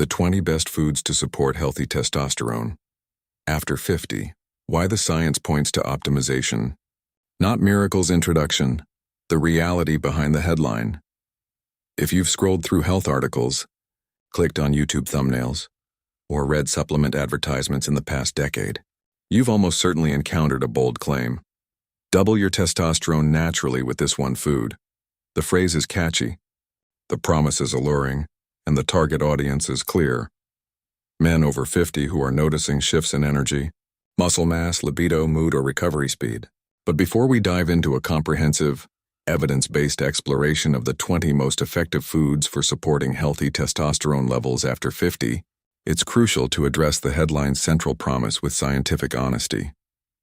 The 20 best foods to support healthy testosterone. After 50, why the science points to optimization. Not miracles introduction, the reality behind the headline. If you've scrolled through health articles, clicked on YouTube thumbnails, or read supplement advertisements in the past decade, you've almost certainly encountered a bold claim. Double your testosterone naturally with this one food. The phrase is catchy, the promise is alluring, and the target audience is clear. Men over 50 who are noticing shifts in energy, muscle mass, libido, mood, or recovery speed. But before we dive into a comprehensive, evidence-based exploration of the 20 most effective foods for supporting healthy testosterone levels after 50, it's crucial to address the headline's central promise with scientific honesty.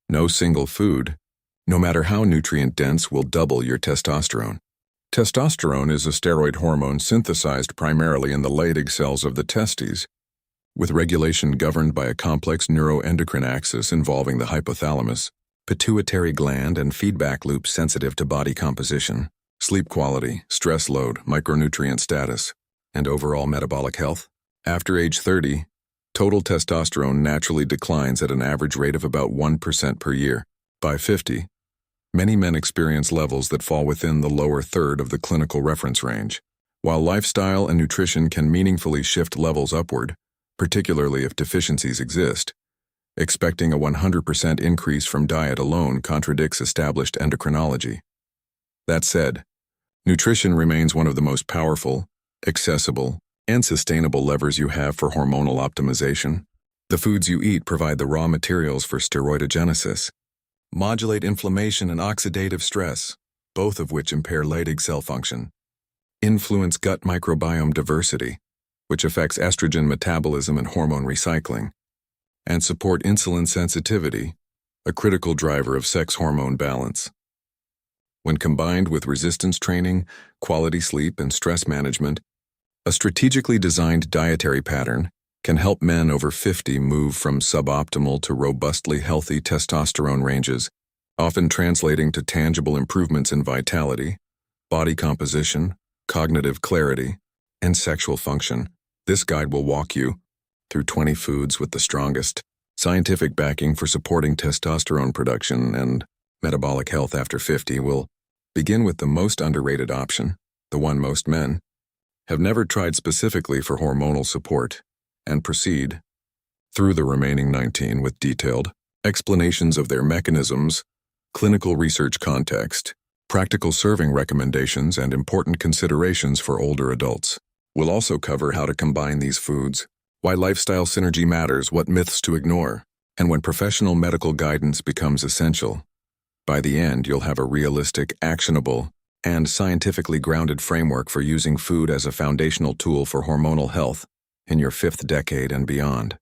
No single food, no matter how nutrient-dense, will double your testosterone. Testosterone is a steroid hormone synthesized primarily in the Leydig cells of the testes, with regulation governed by a complex neuroendocrine axis involving the hypothalamus, pituitary gland, and feedback loops sensitive to body composition, sleep quality, stress load, micronutrient status, and overall metabolic health. After age 30, total testosterone naturally declines at an average rate of about 1% per year. By 50, many men experience levels that fall within the lower third of the clinical reference range. While lifestyle and nutrition can meaningfully shift levels upward, particularly if deficiencies exist, expecting a 100% increase from diet alone contradicts established endocrinology. That said, nutrition remains one of the most powerful, accessible, and sustainable levers you have for hormonal optimization. The foods you eat provide the raw materials for steroidogenesis, modulate inflammation and oxidative stress, both of which impair Leydig cell function, influence gut microbiome diversity, which affects estrogen metabolism and hormone recycling, and support insulin sensitivity, a critical driver of sex hormone balance. When combined with resistance training, quality sleep, and stress management, a strategically designed dietary pattern can help men over 50 move from suboptimal to robustly healthy testosterone ranges, often translating to tangible improvements in vitality, body composition, cognitive clarity, and sexual function. This guide will walk you through 20 foods with the strongest scientific backing for supporting testosterone production and metabolic health after 50. We'll begin with the most underrated option, the one most men have never tried specifically for hormonal support, and proceed through the remaining 19 with detailed explanations of their mechanisms, clinical research context, practical serving recommendations, and important considerations for older adults. We'll also cover how to combine these foods, why lifestyle synergy matters, what myths to ignore, and when professional medical guidance becomes essential. By the end, you'll have a realistic, actionable, and scientifically grounded framework for using food as a foundational tool for hormonal health in your 5th decade and beyond.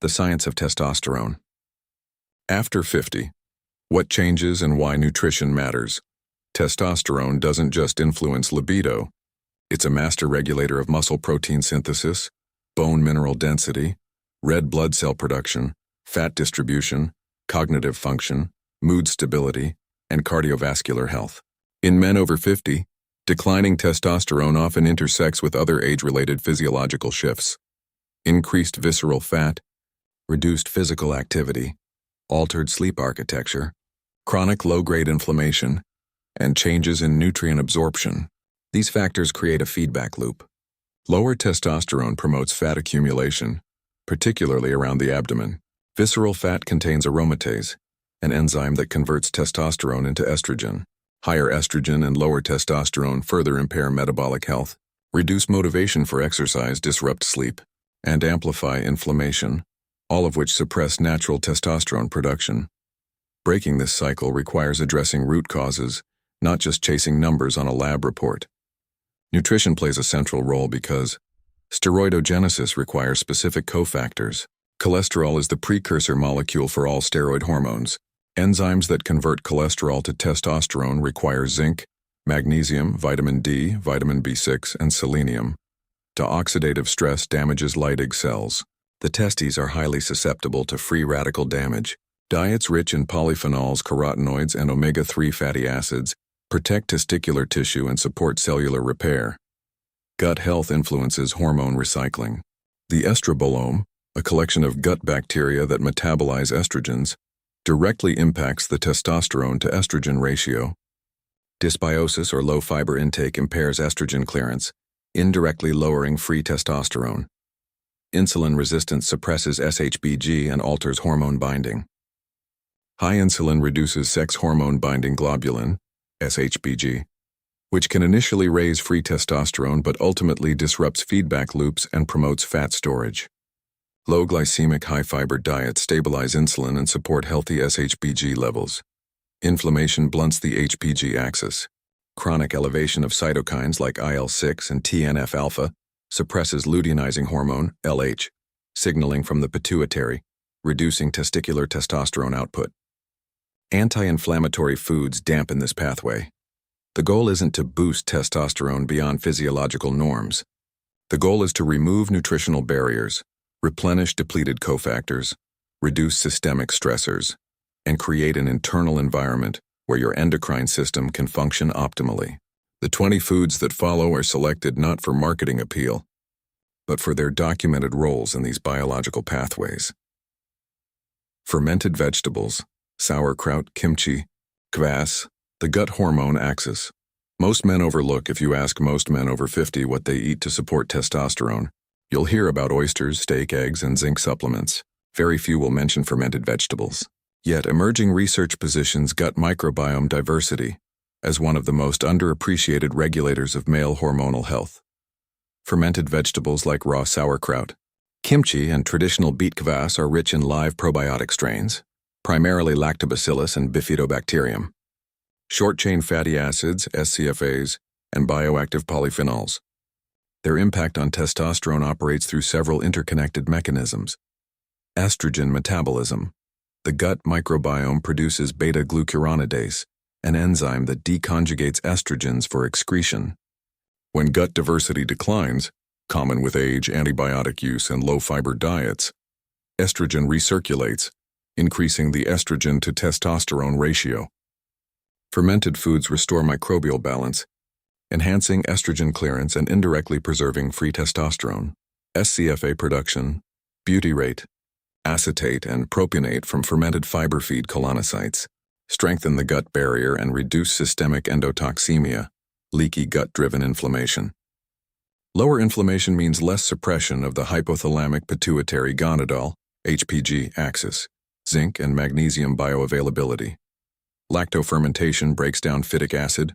The science of testosterone. After 50, what changes and why nutrition matters. Testosterone doesn't just influence libido. It's a master regulator of muscle protein synthesis, bone mineral density, red blood cell production, fat distribution, cognitive function, mood stability, and cardiovascular health. In men over 50, declining testosterone often intersects with other age-related physiological shifts: increased visceral fat, reduced physical activity, altered sleep architecture, chronic low-grade inflammation, and changes in nutrient absorption. These factors create a feedback loop. Lower testosterone promotes fat accumulation, particularly around the abdomen. Visceral fat contains aromatase, an enzyme that converts testosterone into estrogen. Higher estrogen and lower testosterone further impair metabolic health, reduce motivation for exercise, disrupt sleep, and amplify inflammation, all of which suppress natural testosterone production. Breaking this cycle requires addressing root causes, not just chasing numbers on a lab report. Nutrition plays a central role because steroidogenesis requires specific cofactors. Cholesterol is the precursor molecule for all steroid hormones. Enzymes that convert cholesterol to testosterone require zinc, magnesium, vitamin D, vitamin B6, and selenium. Oxidative stress damages Leydig cells. The testes are highly susceptible to free radical damage. Diets rich in polyphenols, carotenoids, and omega-3 fatty acids protect testicular tissue and support cellular repair. Gut health influences hormone recycling. The estrobolome, a collection of gut bacteria that metabolize estrogens, directly impacts the testosterone to estrogen ratio. Dysbiosis or low fiber intake impairs estrogen clearance, indirectly lowering free testosterone. Insulin resistance suppresses SHBG and alters hormone binding. High insulin reduces sex hormone binding globulin, SHBG, which can initially raise free testosterone but ultimately disrupts feedback loops and promotes fat storage. Low glycemic high-fiber diets stabilize insulin and support healthy SHBG levels. Inflammation blunts the HPG axis. Chronic elevation of cytokines like IL-6 and TNF-alpha suppresses luteinizing hormone, LH, signaling from the pituitary, reducing testicular testosterone output. Anti-inflammatory foods dampen this pathway. The goal isn't to boost testosterone beyond physiological norms. The goal is to remove nutritional barriers, replenish depleted cofactors, reduce systemic stressors, and create an internal environment where your endocrine system can function optimally. The 20 foods that follow are selected not for marketing appeal, but for their documented roles in these biological pathways. Fermented vegetables, sauerkraut, kimchi, kvass, the gut hormone axis. Most men overlook if you ask most men over 50 what they eat to support testosterone. You'll hear about oysters, steak, eggs, and zinc supplements. Very few will mention fermented vegetables. Yet emerging research positions gut microbiome diversity as one of the most underappreciated regulators of male hormonal health. Fermented vegetables like raw sauerkraut, kimchi, and traditional beet kvass are rich in live probiotic strains, primarily lactobacillus and bifidobacterium, short-chain fatty acids, SCFAs, and bioactive polyphenols. Their impact on testosterone operates through several interconnected mechanisms. Estrogen metabolism. The gut microbiome produces beta-glucuronidase, an enzyme that deconjugates estrogens for excretion. When gut diversity declines, common with age, antibiotic use, and low-fiber diets, estrogen recirculates, increasing the estrogen to testosterone ratio. Fermented foods restore microbial balance, enhancing estrogen clearance and indirectly preserving free testosterone. SCFA production, butyrate, acetate, and propionate from fermented fiber feed colonocytes, strengthen the gut barrier and reduce systemic endotoxemia, leaky gut-driven inflammation. Lower inflammation means less suppression of the hypothalamic pituitary gonadal, HPG axis, zinc and magnesium bioavailability. Lactofermentation breaks down phytic acid,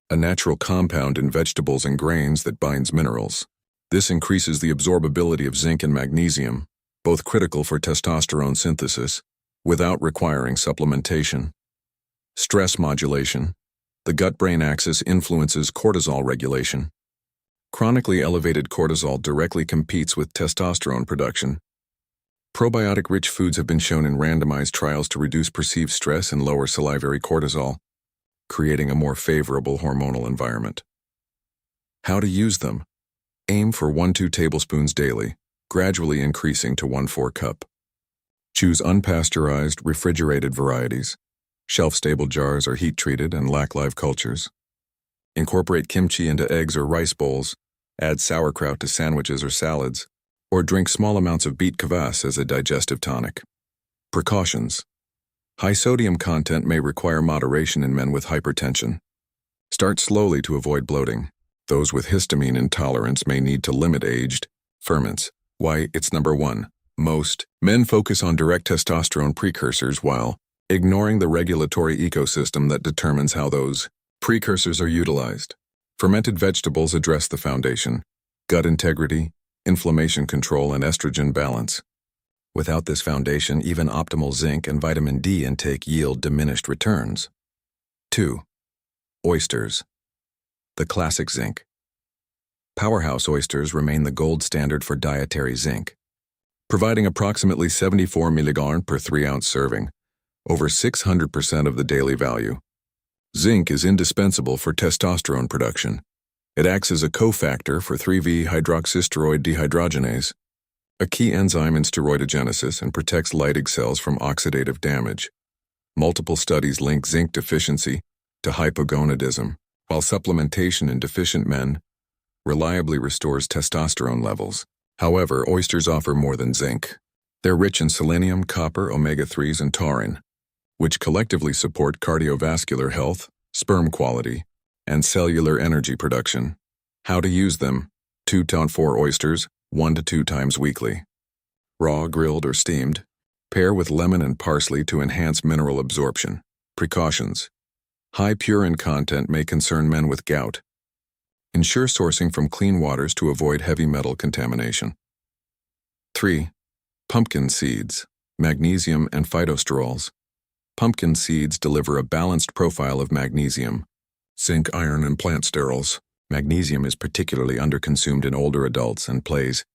a natural compound in vegetables and grains that binds minerals. This increases the absorbability of zinc and magnesium, both critical for testosterone synthesis, without requiring supplementation. Stress modulation. The gut-brain axis influences cortisol regulation. Chronically elevated cortisol directly competes with testosterone production. Probiotic-rich foods have been shown in randomized trials to reduce perceived stress and lower salivary cortisol, creating a more favorable hormonal environment. How to use them? Aim for 1-2 tablespoons daily, gradually increasing to 1-4 cup. Choose unpasteurized, refrigerated varieties. Shelf-stable jars are heat-treated and lack live cultures. Incorporate kimchi into eggs or rice bowls, add sauerkraut to sandwiches or salads, or drink small amounts of beet kvass as a digestive tonic. Precautions. High sodium content may require moderation in men with hypertension. Start slowly to avoid bloating. Those with histamine intolerance may need to limit aged ferments. Why it's number 1. Most men focus on direct testosterone precursors while ignoring the regulatory ecosystem that determines how those precursors are utilized. Fermented vegetables address the foundation: gut integrity, inflammation control, and estrogen balance. Without this foundation, even optimal zinc and vitamin D intake yield diminished returns. 2. Oysters. The classic zinc. Powerhouse oysters remain the gold standard for dietary zinc, providing approximately 74 mg per 3-ounce serving, over 600% of the daily value. Zinc is indispensable for testosterone production. It acts as a cofactor for 3-V-hydroxysteroid dehydrogenase, a key enzyme in steroidogenesis, and protects Leydig cells from oxidative damage. Multiple studies link zinc deficiency to hypogonadism, while supplementation in deficient men reliably restores testosterone levels. However, oysters offer more than zinc. They're rich in selenium, copper, omega-3s, and taurine, which collectively support cardiovascular health, sperm quality, and cellular energy production. How to use them: 2 to 4 oysters, 1 to 2 times weekly. Raw, grilled, or steamed. Pair with lemon and parsley to enhance mineral absorption. Precautions: high purine content may concern men with gout. Ensure sourcing from clean waters to avoid heavy metal contamination. 3. Pumpkin seeds, magnesium and phytosterols. Pumpkin seeds deliver a balanced profile of magnesium, zinc, iron, and plant sterols. Magnesium is particularly underconsumed in older adults and plays